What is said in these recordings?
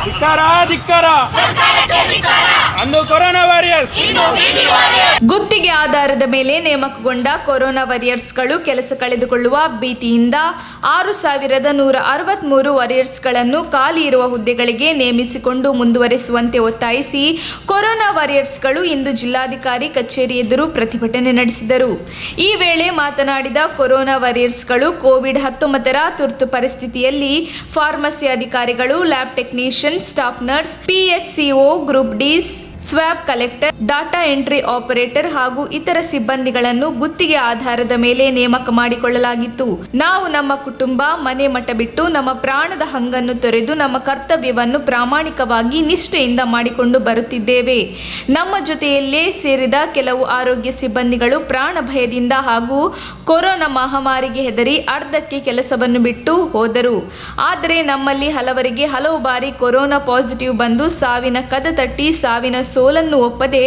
ಧಿಕ್ಕಾರ ಅಂದು corona warriors. ಗುತ್ತಿಗೆ ಆಧಾರದ ಮೇಲೆ ನೇಮಕಗೊಂಡ ಕೊರೋನಾ ವಾರಿಯರ್ಸ್ಗಳು ಕೆಲಸ ಕಳೆದುಕೊಳ್ಳುವ ಭೀತಿಯಿಂದ 6,163 ವಾರಿಯರ್ಸ್ಗಳನ್ನು ಖಾಲಿ ಇರುವ ಹುದ್ದೆಗಳಿಗೆ ನೇಮಿಸಿಕೊಂಡು ಮುಂದುವರೆಸುವಂತೆ ಒತ್ತಾಯಿಸಿ ಕೊರೋನಾ ವಾರಿಯರ್ಸ್ಗಳು ಇಂದು ಜಿಲ್ಲಾಧಿಕಾರಿ ಕಚೇರಿ ಎದುರು ಪ್ರತಿಭಟನೆ ನಡೆಸಿದರು. ಈ ವೇಳೆ ಮಾತನಾಡಿದ ಕೊರೋನಾ ವಾರಿಯರ್ಸ್ಗಳು ಕೋವಿಡ್-19 ತುರ್ತು ಪರಿಸ್ಥಿತಿಯಲ್ಲಿ ಫಾರ್ಮಸಿ ಅಧಿಕಾರಿಗಳು, lab technician, staff nurse, PHCO, group D, swab collector, data entry operator ಹಾಗೂ ಇತರ ಸಿಬ್ಬಂದಿಗಳನ್ನು ಗುತ್ತಿಗೆ ಆಧಾರದ ಮೇಲೆ ನೇಮಕ ಮಾಡಿಕೊಳ್ಳಲಾಗಿತ್ತು. ನಾವು ನಮ್ಮ ಕುಟುಂಬ, ಮನೆ ಮಠ ಬಿಟ್ಟು ನಮ್ಮ ಪ್ರಾಣದ ಹಂಗನ್ನು ತೊರೆದು ನಮ್ಮ ಕರ್ತವ್ಯವನ್ನು ಪ್ರಾಮಾಣಿಕವಾಗಿ ನಿಷ್ಠೆಯಿಂದ ಮಾಡಿಕೊಂಡು ಬರುತ್ತಿದ್ದೇವೆ. ನಮ್ಮ ಜೊತೆಯಲ್ಲೇ ಸೇರಿದ ಕೆಲವು ಆರೋಗ್ಯ ಸಿಬ್ಬಂದಿಗಳು ಪ್ರಾಣ ಭಯದಿಂದ ಹಾಗೂ ಕೊರೋನಾ ಮಹಾಮಾರಿಗೆ ಹೆದರಿ ಅರ್ಧಕ್ಕೆ ಕೆಲಸವನ್ನು ಬಿಟ್ಟು ಹೋದರು. ಆದರೆ ನಮ್ಮಲ್ಲಿ ಹಲವರಿಗೆ ಹಲವು ಬಾರಿ ಕೊರೋನಾ ಪಾಸಿಟಿವ್ ಬಂದು ಸಾವಿನ ಕದ ತಟ್ಟಿ ಸಾವಿನ ಸೋಲನ್ನು ಒಪ್ಪದೆ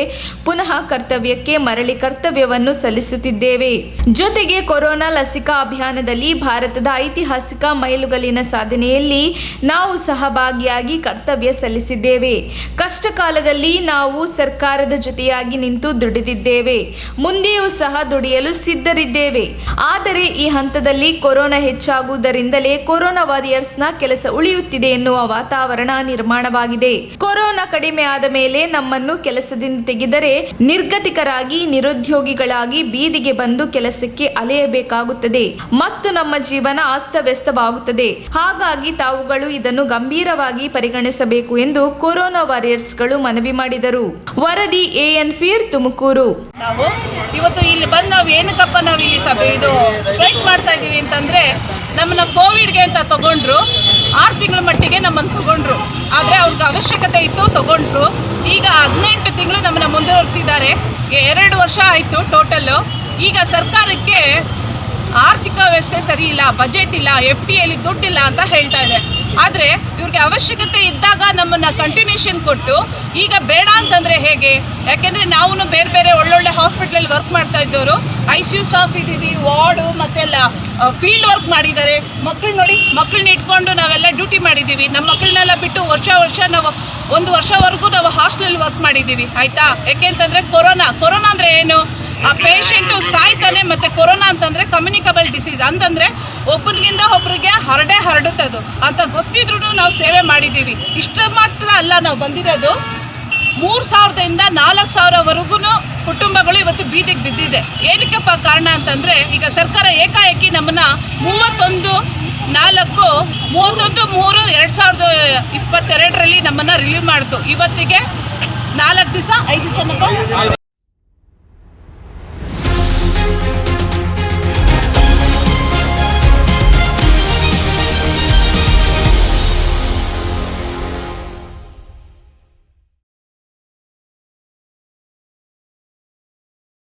ಪುನಃ ಕರ್ತವ್ಯಕ್ಕೆ ಮರಳಿ ಕರ್ತವ್ಯವನ್ನು ಸಲ್ಲಿಸುತ್ತಿದ್ದೇವೆ. ಜೊತೆಗೆ ಕೊರೋನಾ ಲಸಿಕಾ ಅಭಿಯಾನದಲ್ಲಿ ಭಾರತದ ಐತಿಹಾಸಿಕ ಮೈಲುಗಲ್ಲಿನ ಸಾಧನೆಯಲ್ಲಿ ನಾವು ಸಹಭಾಗಿಯಾಗಿ ಕರ್ತವ್ಯ ಸಲ್ಲಿಸಿದ್ದೇವೆ. ಕಷ್ಟ ಕಾಲದಲ್ಲಿ ನಾವು ಸರ್ಕಾರದ ಜೊತೆಯಾಗಿ ನಿಂತು ದುಡಿದಿದ್ದೇವೆ. ಮುಂದೆಯೂ ಸಹ ದುಡಿಯಲು ಸಿದ್ಧರಿದ್ದೇವೆ. ಆದರೆ ಈ ಹಂತದಲ್ಲಿ ಕೊರೋನಾ ಹೆಚ್ಚಾಗುವುದರಿಂದಲೇ ಕೊರೋನಾ ವಾರಿಯರ್ಸ್ನ ಕೆಲಸ ಉಳಿಯುತ್ತಿದೆ ಎನ್ನುವ ವಾತಾವರಣ ನಿರ್ಮಾಣವಾಗಿದೆ. ಕೊರೋನಾ ಕಡಿಮೆ ಆದ ಮೇಲೆ ನಮ್ಮನ್ನು ಕೆಲಸದಿಂದ ತೆಗೆದರೆ ನಿರ್ಗತಿಕರಾಗಿ ನಿರುದ್ಯೋಗಿಗಳಾಗಿ ಬೀದಿಗೆ ಬಂದು ಕೆಲಸಕ್ಕೆ ಅಲೆಯಬೇಕಾಗುತ್ತದೆ ಮತ್ತು ನಮ್ಮ ಜೀವನ ಅಸ್ತವ್ಯಸ್ತವಾಗುತ್ತದೆ. ಹಾಗಾಗಿ ತಾವುಗಳು ಇದನ್ನು ಗಂಭೀರವಾಗಿ ಪರಿಗಣಿಸಬೇಕು ಎಂದು ಕೊರೋನಾ ವಾರಿಯರ್ಸ್ಗಳು ಮನವಿ ಮಾಡಿದರು. ವರದಿ AN ಫೀರ್, ತುಮಕೂರು. ನಾವು ಇವತ್ತು ಇಲ್ಲಿ ಬಂದು ನಾವು ಏನಕ್ಕಪ್ಪ ನಾವು ಇಲ್ಲಿ ಇದು ಸ್ಟ್ರೈಕ್ ಮಾಡ್ತಾ ಇದ್ದೀವಿ ಅಂತಂದರೆ, ನಮ್ಮನ್ನ ಕೋವಿಡ್ಗೆ ಅಂತ ತಗೊಂಡ್ರು, 6 ತಿಂಗಳ ಮಟ್ಟಿಗೆ ನಮ್ಮನ್ನು ತಗೊಂಡ್ರು. ಆದರೆ ಅವ್ರಿಗೆ ಅವಶ್ಯಕತೆ ಇತ್ತು, ತಗೊಂಡ್ರು. ಈಗ 18 ತಿಂಗಳು ನಮ್ಮನ್ನ ಮುಂದುವರಿಸಿದ್ದಾರೆ. 2 ವರ್ಷ ಆಯಿತು ಟೋಟಲ್ಲು. ಈಗ ಸರ್ಕಾರಕ್ಕೆ ಆರ್ಥಿಕ ವ್ಯವಸ್ಥೆ ಸರಿ ಇಲ್ಲ, ಬಜೆಟ್ ಇಲ್ಲ, FTAಯಲ್ಲಿ ದುಡ್ಡಿಲ್ಲ ಅಂತ ಹೇಳ್ತಾ ಇದೆ. ಆದರೆ ಇವ್ರಿಗೆ ಅವಶ್ಯಕತೆ ಇದ್ದಾಗ ನಮ್ಮನ್ನು ಕಂಟಿನ್ಯೂಷನ್ ಕೊಟ್ಟು ಈಗ ಬೇಡ ಅಂತಂದರೆ ಹೇಗೆ? ಯಾಕೆಂದರೆ ನಾವು ಬೇರೆ ಬೇರೆ ಒಳ್ಳೊಳ್ಳೆ ಹಾಸ್ಪಿಟ್ಲಲ್ಲಿ ವರ್ಕ್ ಮಾಡ್ತಾ ಇದ್ದವರು, ICU ಸ್ಟಾಫ್ ಇದ್ದೀವಿ, ವಾರ್ಡು ಮತ್ತೆಲ್ಲ ಫೀಲ್ಡ್ ವರ್ಕ್ ಮಾಡಿದ್ದಾರೆ. ಮಕ್ಕಳು ನೋಡಿ, ಮಕ್ಕಳನ್ನ ಇಟ್ಕೊಂಡು ನಾವೆಲ್ಲ ಡ್ಯೂಟಿ ಮಾಡಿದ್ದೀವಿ. ನಮ್ಮ ಮಕ್ಕಳನ್ನೆಲ್ಲ ಬಿಟ್ಟು ವರ್ಷ ನಾವು 1 ವರ್ಷವರೆಗೂ ನಾವು ಹಾಸ್ಟೆಲಲ್ಲಿ ವರ್ಕ್ ಮಾಡಿದ್ದೀವಿ, ಆಯಿತಾ? ಯಾಕೆಂತಂದರೆ ಕೊರೋನಾ ಅಂದರೆ ಏನು? ಆ ಪೇಷಂಟು ಸಾಯ್ತಾನೆ. ಮತ್ತು ಕೊರೋನಾ ಅಂತಂದರೆ ಕಮ್ಯುನಿಕಬಲ್ ಡಿಸೀಸ್, ಅಂತಂದರೆ ಒಬ್ಬರಿಗಿಂತ ಒಬ್ಬರಿಗೆ ಹರಡುತ್ತದು ಅಂತ ಗೊತ್ತಿದ್ರೂ ನಾವು ಸೇವೆ ಮಾಡಿದ್ದೀವಿ. ಇಷ್ಟ ಮಾತ್ರ ಅಲ್ಲ, ನಾವು ಬಂದಿರೋದು 3,000ದಿಂದ 4,000ವರೆಗೂ ಕುಟುಂಬಗಳು ಇವತ್ತು ಬೀದಿಗೆ ಬಿದ್ದಿದೆ. ಏನಕ್ಕಪ್ಪ ಕಾರಣ ಅಂತಂದರೆ, ಈಗ ಸರ್ಕಾರ ಏಕಾಏಕಿ ನಮ್ಮನ್ನು 31/3/2022ರಲ್ಲಿ ನಮ್ಮನ್ನು ರಿಲೀವ್ ಮಾಡಿತು. ಇವತ್ತಿಗೆ 4 ದಿವಸ 5 ದಿವಸನಪ್ಪ